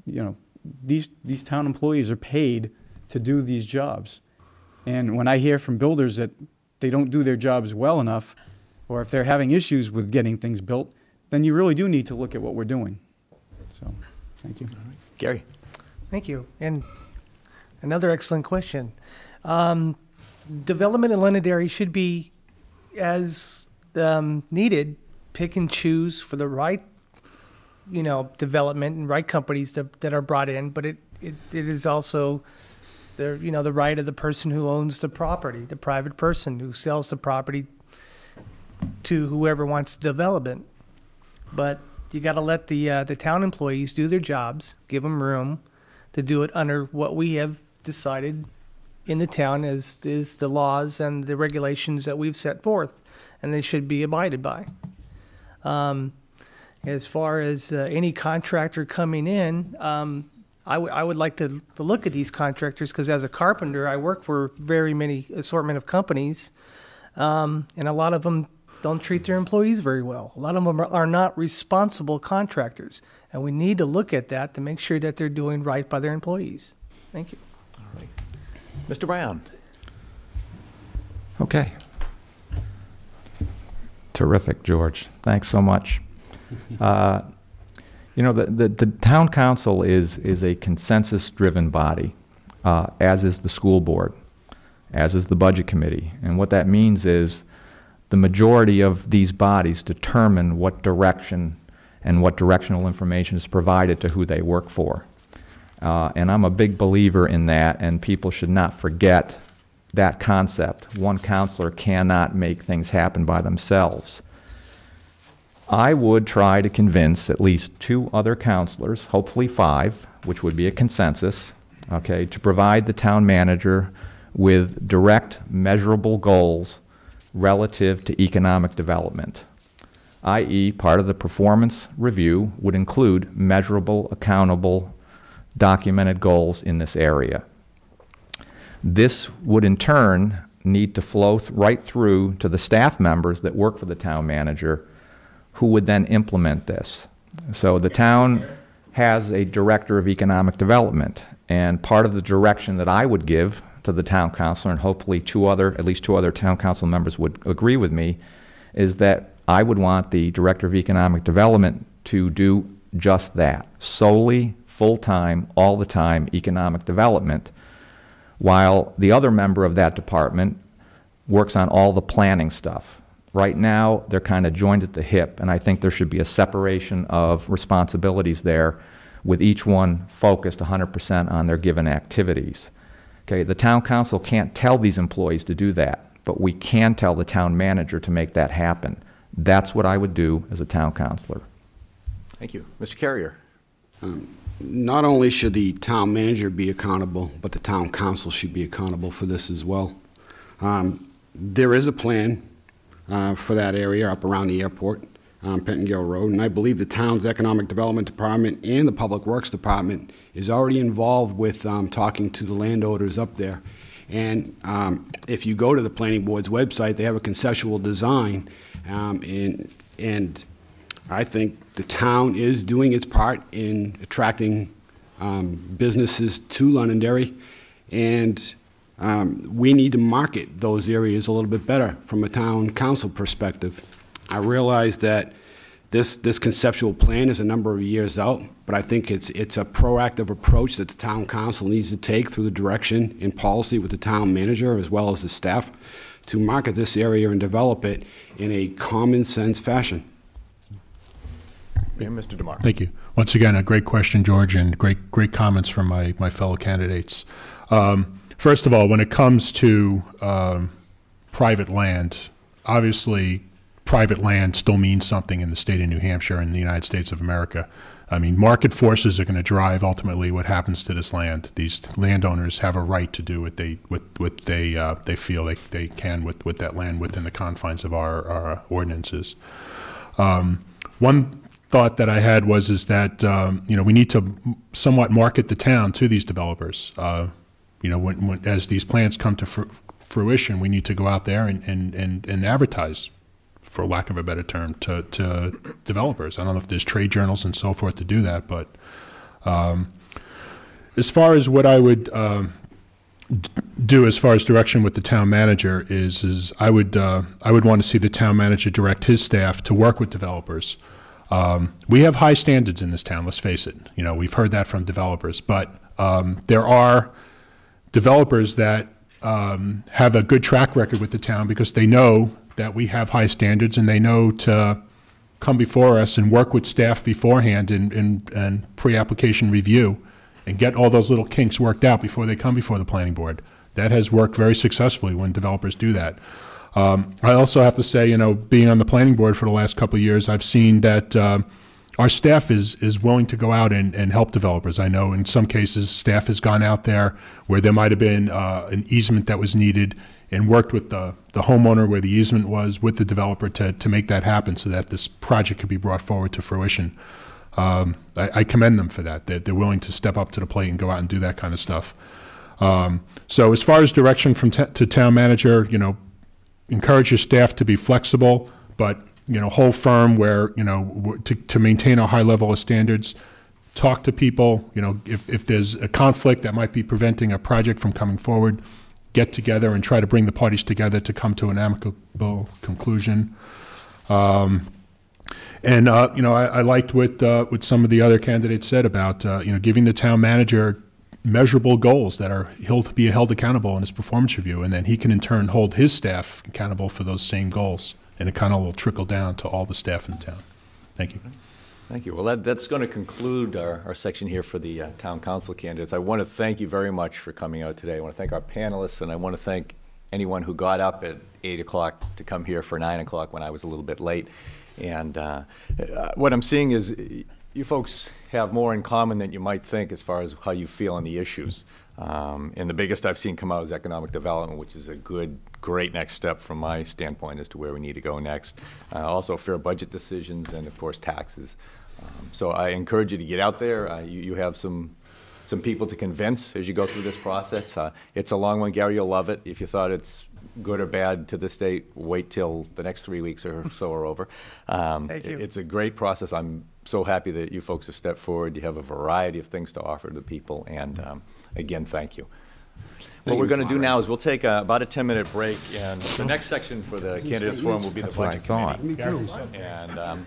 you know, these town employees are paid to do these jobs. And when I hear from builders that they don't do their jobs well enough, or if they're having issues with getting things built, then you really do need to look at what we're doing. So, thank you. All right. Gary. Thank you. And another excellent question. Development in Londonderry should be, as needed, pick and choose for the right, you know, development and right companies that are brought in. But it is also the, you know, the right of the person who owns the property, the private person who sells the property to whoever wants to develop it. But you got to let the town employees do their jobs, give them room to do it under what we have decided in the town is the laws and the regulations that we've set forth, and they should be abided by. As far as any contractor coming in, I would like to look at these contractors, because as a carpenter, I work for very many assortment of companies, and a lot of them don't treat their employees very well. A lot of them are not responsible contractors, and we need to look at that to make sure that they're doing right by their employees. Thank you. All right. Mr. Brown. Okay. Terrific, George. Thanks so much. You know, the town council is a consensus-driven body, as is the school board, as is the budget committee. And what that means is the majority of these bodies determine what direction and what directional information is provided to who they work for. And I'm a big believer in that, and people should not forget that concept. One counselor cannot make things happen by themselves. I would try to convince at least 2 other counselors, hopefully 5, which would be a consensus, okay, to provide the town manager with direct, measurable goals relative to economic development, i.e., part of the performance review would include measurable, accountable, documented goals in this area. This would in turn need to flow right through to the staff members that work for the town manager, who would then implement this. So the town has a director of economic development, and part of the direction that I would give to the town council, and hopefully at least two other town council members would agree with me, is that I would want the director of economic development to do just that, solely, full-time, all the time economic development, while the other member of that department works on all the planning stuff. Right now, they're kind of joined at the hip, and I think there should be a separation of responsibilities there, with each one focused 100% on their given activities. Okay, the town council can't tell these employees to do that, but we can tell the town manager to make that happen. That's what I would do as a town councilor. Thank you. Mr. Carrier. Not only should the town manager be accountable, but the town council should be accountable for this as well. There is a plan for that area up around the airport, Pentonville Road, and I believe the town's economic development department and the public works department is already involved with talking to the landowners up there. And if you go to the planning board's website, they have a conceptual design, and I think the town is doing its part in attracting businesses to Londonderry, and we need to market those areas a little bit better from a town council perspective. I realize that this conceptual plan is a number of years out, but I think it's a proactive approach that the town council needs to take through the direction and policy with the town manager as well as the staff to market this area and develop it in a common sense fashion. Yeah, Mr. DeMar. Thank you. Once again, a great question, George, and great comments from my fellow candidates. First of all, when it comes to private land, obviously private land still means something in the state of New Hampshire and the United States of America. I mean, market forces are going to drive ultimately what happens to this land. These landowners have a right to do what they feel they can with that land within the confines of our ordinances. One thought that I had is that you know, we need to somewhat market the town to these developers. You know, as these plans come to fruition, we need to go out there and advertise, for lack of a better term, to developers. I don't know if there's trade journals and so forth to do that, but As far as what I would do as far as direction with the town manager is I would want to see the town manager direct his staff to work with developers. We have high standards in this town, let's face it. You know, we've heard that from developers, but there are developers that have a good track record with the town because they know that we have high standards and they know to come before us and work with staff beforehand in pre-application review and get all those little kinks worked out before they come before the planning board. That has worked very successfully when developers do that. I also have to say, you know, being on the planning board for the last couple of years, I've seen that our staff is willing to go out and help developers. I know in some cases staff has gone out there where there might have been an easement that was needed and worked with the homeowner where the easement was with the developer to make that happen so that this project could be brought forward to fruition. I commend them for that. They're willing to step up to the plate and go out and do that kind of stuff. So as far as direction from to town manager, you know, encourage your staff to be flexible, but, you know, hold firm where, you know, to maintain a high level of standards. Talk to people, you know, if there's a conflict that might be preventing a project from coming forward, get together and try to bring the parties together to come to an amicable conclusion. And you know, I liked what some of the other candidates said about you know, giving the town manager measurable goals that he'll be held accountable in his performance review, and then he can in turn hold his staff accountable for those same goals, and it kind of will trickle down to all the staff in the town. Thank you. Thank you. Well, that's going to conclude our section here for the town council candidates. I want to thank you very much for coming out today. I want to thank our panelists, and I want to thank anyone who got up at 8 o'clock to come here for 9 o'clock when I was a little bit late. And what I'm seeing is you folks have more in common than you might think as far as how you feel on the issues. And the biggest I've seen come out is economic development, which is a great next step from my standpoint as to where we need to go next. Also fair budget decisions and, of course, taxes. So I encourage you to get out there. You have some people to convince as you go through this process. It's a long one. Gary, you'll love it. If you thought it's good or bad to this date, wait till the next 3 weeks or so are over. Thank you. It's a great process. I'm so happy that you folks have stepped forward. You have a variety of things to offer to people, and again, thank you. What we're going to do now is we'll take about a 10-minute break, and the next section for the candidates forum will be the budget committee. Me too. And